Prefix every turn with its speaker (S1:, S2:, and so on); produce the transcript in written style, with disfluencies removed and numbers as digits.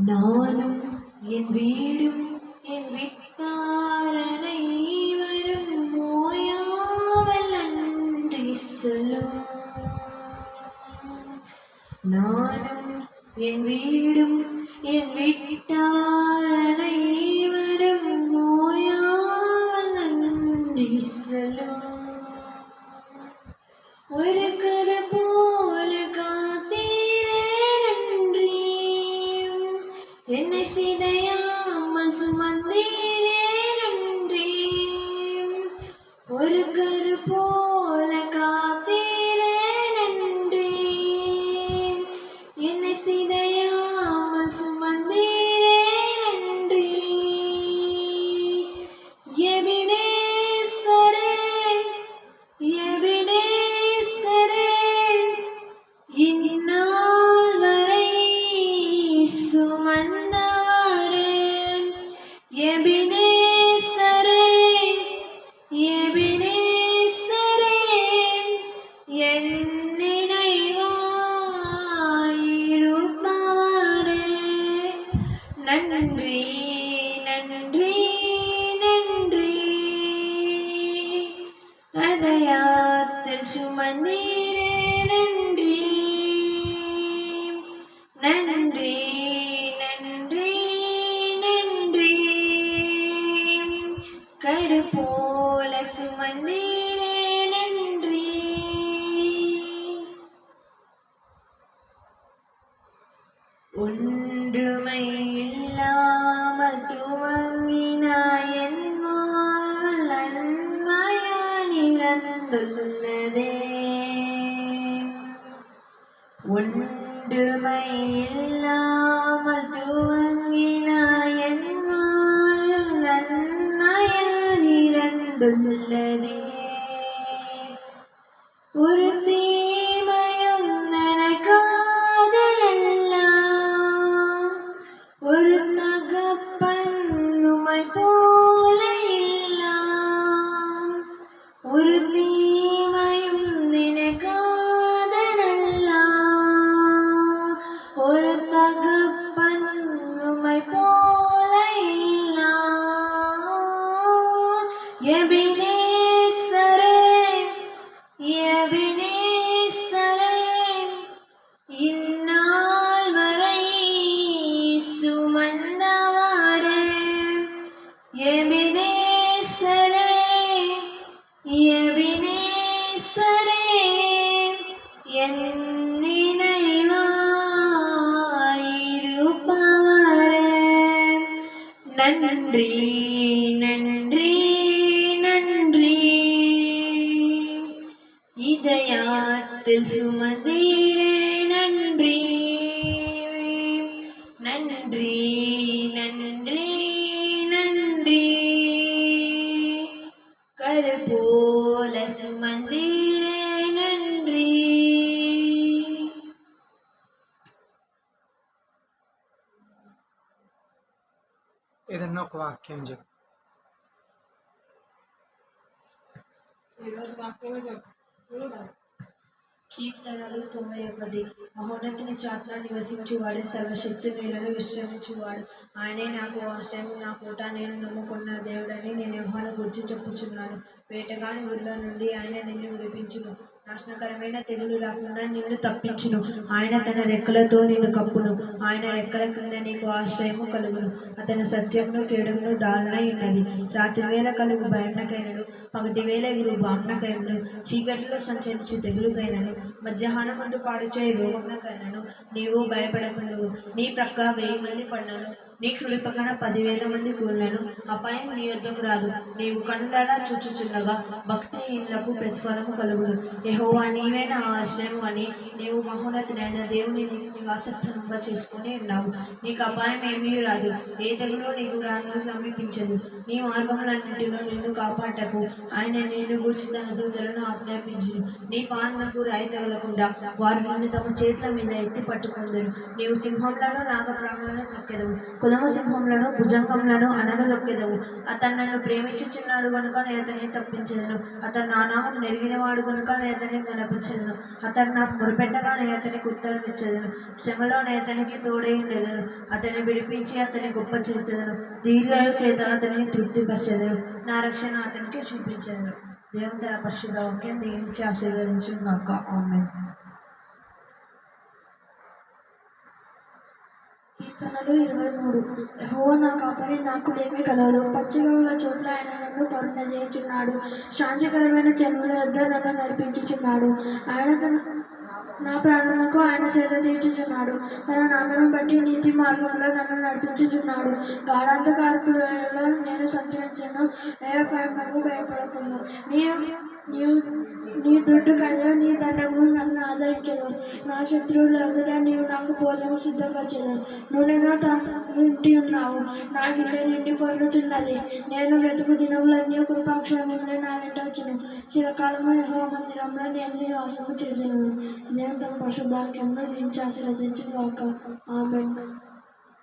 S1: நானும் என் வீடும் என் வீட்டார் அனைவரும் ஓயாமல் நன்றி சொல்லும். நானும் என் வீடும் என் வீட்டார் அனைவரும் ஓயாமல் நன்றி சொல்லும். ஒரு கரு போல காத்தீரே நன்றி, என்னை சிதையாமல் சுமந்தீரே நன்றி. ஒரு கரு போல காத்தீரே நன்றி, என்னை சிதையாமல் சுமந்தீரே நன்றி. எபினேசரே எபினேசரே, இந்நாள் வரை சுமந்தவரே. எபினேசரே எபினேசரே, என் நினைவாயிருப்பவரே. நன்றி நன்றி நன்றி, அதயாத்தில் சுமந்தீரே நன்றி. நன்றி நன்றி நன்றி, கரு போல சுமந்தீரே நன்றி. ஒன்றுமை இல்லாமல் துவங்கினாய் என் வாழ்வில் நன்மையாய் நிறந்துள்ளதே. ஒன்றுமை இல்லாமல் துவங்கினாய் என் வாழ்வில் நன்மையாய் நிறந்துள்ளதே. ஒரு தீமையும் நினைக்காதெல்லாம், ஒரு தகப்பன் உம்மை போல இல்லாம். ஒரு தீமையும் நினைக்காதெல்லாம், ஒரு தகப்பன் உம்மை போல இல்லாம். எபினேசரே எபினேசரே, இந்நாள் வரை சுமந்தவரே. எபினேசரே எபினேசரே, என் நினைவாயிருப்பவரே. நன்றி நன்றி நன்றி, இதயத்தில் சுமந்தீரே நன்றி. நன்றி நன்றி நன்றி, கரு போல சுமந்தீரே நன்றி.
S2: ఏదన్నా ఒక వాక్యం చెప్పు.
S1: కీర్తనలు 91. మహోన్నతుని చాట్ల నివసించువాడు, సర్వశక్తునిలలో విశ్రమించువాడు. ఆయనే నాకు ఆశ్రయం, నా కోట, నేను నమ్ముకున్న దేవుడని నేను యెహోవాను గూర్చి చెప్పుచున్నాను. వేటగాని ఊరిలో నుండి ఆయన నిన్ను విడిపించును, నాశనకరమైన తెగులు రాకుండా నిన్ను తప్పించును. ఆయన తన రెక్కలతో నిన్ను కప్పును, ఆయన రెక్కల కింద నీకు ఆశ్రయము కలుగును. అతని సత్యమును కేడును డాలనై ఉన్నది. రాత్రి వేళ కలుగు భయమునకైనను, పగటి వేళ ఎగురు బాంబునకైనను, చీకటిలో సంచరించు తెగులుకైనను, మధ్యాహ్నమందు పాడుచేయ రోగమునకైనను నీవు భయపడకుందువు. నీ ప్రక్క 1000 మంది పడినను, నీ కుడి పక్కన 10,000 మంది కూలినను, అపాయం నీ యొద్దకు రాదు. నీవు కన్నులారా చూచుచుండగా భక్తిహీనులకు ప్రతిఫలము కలుగును. యెహోవా నీవే నా ఆశ్రయము అని నీవు మహోన్నతుడైన దేవుని నివాసస్థానంగా చేసుకుని ఉన్నావు. నీకు అపాయం ఏమీ రాదు, ఏ తెగులు నీకు సమీపించదు. నీ మార్గములన్నింటిలో నిన్ను కాపాడటకు ఆయన నిన్ను గూర్చి తన దూతలను ఆజ్ఞాపించును. నీ పానునకు రాయి తగలకుండా వారు నిన్ను తమ చేతుల మీద ఎత్తి పట్టుకొందురు. నీవు సింహంలను నాగప్రాణులను తక్కెదవు, కులమ సింహములను భుజంగములను అనగదొక్కెదవు. అతను నన్ను ప్రేమించుచున్నాడు కనుక నేను అతన్ని తప్పించెదను. అతను నా నామం నెరిగినవాడు కనుక నేను అతన్ని కనపరచెదను. అతను నాకు మొరపెట్టగా నేను అతనికి ఉత్తరం ఇచ్చేదను. శ్రమలో నేను అతనికి తోడై ఉండేదను. అతన్ని విడిపించి అతన్ని గొప్ప చేసేదను. దీర్ఘాయు చేత అతన్ని తృప్తిపరచెదను. నా రక్షణ అతనికి చూపించెదను. దేవుని తన పరిశుద్ధ వాక్యం దీవించి ఆశీర్వదించును గాక. ఆమేన్.
S3: కీర్తనలు 23. యెహోవా నా కాపరి, నాకు లేమి కలదు. పచ్చిక గల చోట్ల ఆయన నన్ను పరుండజేయుచున్నాడు. శాంతికరమైన చెరువుల వద్ద నన్ను నడిపించుచున్నాడు. నా ప్రాణములకు ఆయన సేద తీర్చుచున్నాడు. తన నామను బట్టి నీతి మార్గంలో నన్ను నడిపించుచున్నాడు. గాఢాంధకారపులో నేను సంచరించను, ఏ భయమునకు భయపడకుండా. నీ దుడ్డు కన్య, నీ దండము నన్ను ఆదరించదు. నా శత్రువుల ఎదుట నీవు నాకు భోజనం సిద్ధపరచదు. నూనెగా నిండి ఉన్నావు, నా గిన్నె నిండి పొర్లుచున్నది. నేను బ్రతుకు దినములన్నీ కృపాక్షేమములే నా వెంట వచ్చును. చిరకాలము యెహోవా మందిరంలో నేను నివాసము చేసేను. దేవుని తన పరిశుద్ధాత్మను దీవించి ఆశీర్వదించును గాక. ఆమేన్.